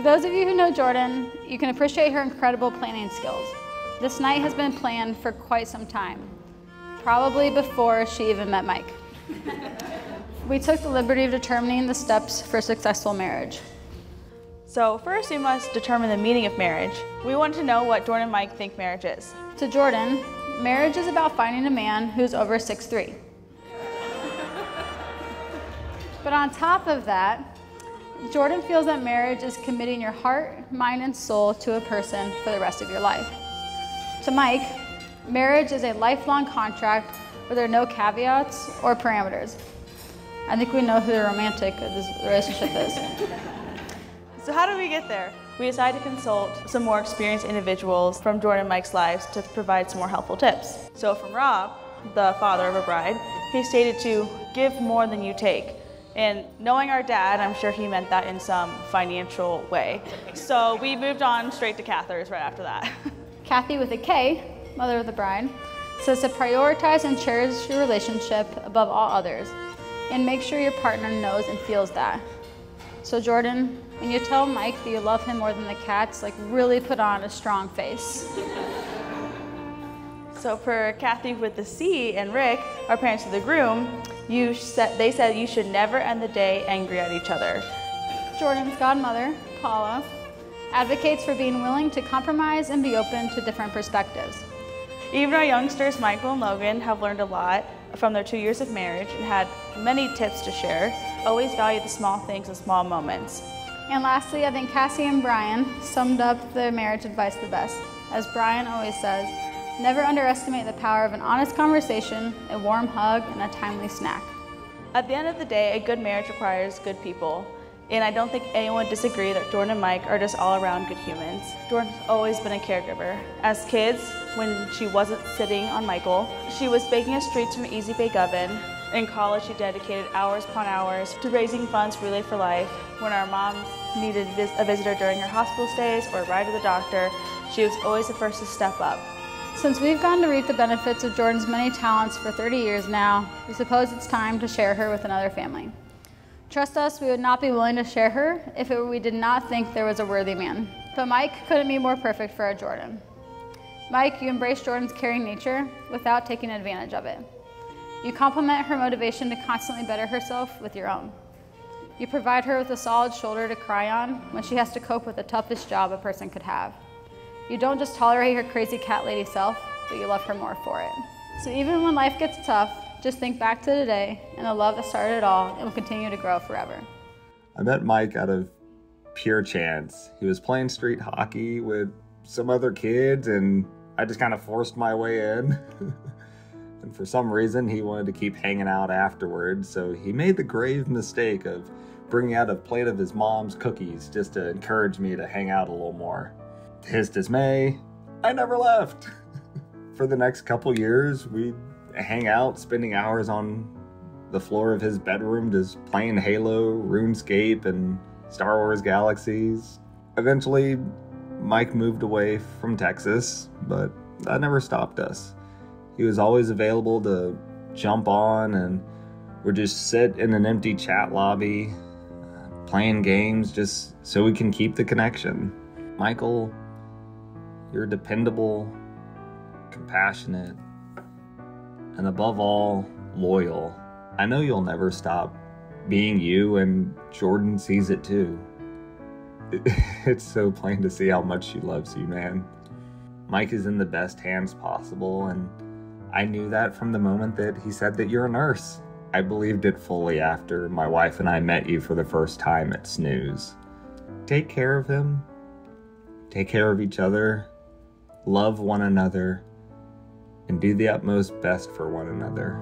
those of you who know Jordan, you can appreciate her incredible planning skills. This night has been planned for quite some time, probably before she even met Mike. We took the liberty of determining the steps for a successful marriage. So first we must determine the meaning of marriage. We want to know what Jordan and Mike think marriage is. To Jordan, marriage is about finding a man who's over 6'3". But on top of that, Jordan feels that marriage is committing your heart, mind, and soul to a person for the rest of your life. To Mike, marriage is a lifelong contract where there are no caveats or parameters. I think we know who the romantic of this relationship is. So how did we get there? We decided to consult some more experienced individuals from Jordan and Mike's lives to provide some more helpful tips. So from Rob, the father of a bride, he stated to give more than you take. And knowing our dad, I'm sure he meant that in some financial way. So we moved on straight to Cathers right after that. Kathy with a K, mother of the bride, says to prioritize and cherish your relationship above all others, and make sure your partner knows and feels that. So Jordan, when you tell Mike that you love him more than the cats, really put on a strong face. So for Kathy with the C and Rick, our parents of the groom, they said you should never end the day angry at each other. Jordan's godmother, Paula, advocates for being willing to compromise and be open to different perspectives. Even our youngsters, Michael and Logan, have learned a lot from their 2 years of marriage and had many tips to share. Always value the small things and small moments. And lastly, I think Cassie and Brian summed up the marriage advice the best. As Brian always says, never underestimate the power of an honest conversation, a warm hug, and a timely snack. At the end of the day, a good marriage requires good people. And I don't think anyone would disagree that Jordan and Mike are just all around good humans. Jordan's always been a caregiver. As kids, when she wasn't sitting on Michael, she was baking us treats from an easy bake oven. In college, she dedicated hours upon hours to raising funds for Relay for Life. When our moms needed a visitor during her hospital stays or a ride to the doctor, she was always the first to step up. Since we've gotten to reap the benefits of Jordan's many talents for 30 years now, we suppose it's time to share her with another family. Trust us, we would not be willing to share her if we did not think there was a worthy man. But Mike couldn't be more perfect for our Jordan. Mike, you embrace Jordan's caring nature without taking advantage of it. You complement her motivation to constantly better herself with your own. You provide her with a solid shoulder to cry on when she has to cope with the toughest job a person could have. You don't just tolerate her crazy cat lady self, but you love her more for it. So even when life gets tough, just think back to today and the love that started it all and will continue to grow forever. I met Mike out of pure chance. He was playing street hockey with some other kids and I just kind of forced my way in. And for some reason, he wanted to keep hanging out afterwards, so he made the grave mistake of bringing out a plate of his mom's cookies just to encourage me to hang out a little more. To his dismay, I never left. For the next couple years, we'd hang out, spending hours on the floor of his bedroom just playing Halo, RuneScape, and Star Wars Galaxies. Eventually, Mike moved away from Texas, but that never stopped us. He was always available to jump on, and we'd just sit in an empty chat lobby, playing games just so we can keep the connection. Michael, you're dependable, compassionate, and above all, loyal. I know you'll never stop being you, and Jordan sees it too. It's so plain to see how much she loves you, man. Mike is in the best hands possible, and I knew that from the moment that he said that you're a nurse. I believed it fully after my wife and I met you for the first time at Snooze. Take care of him. Take care of each other. Love one another. And do the utmost best for one another.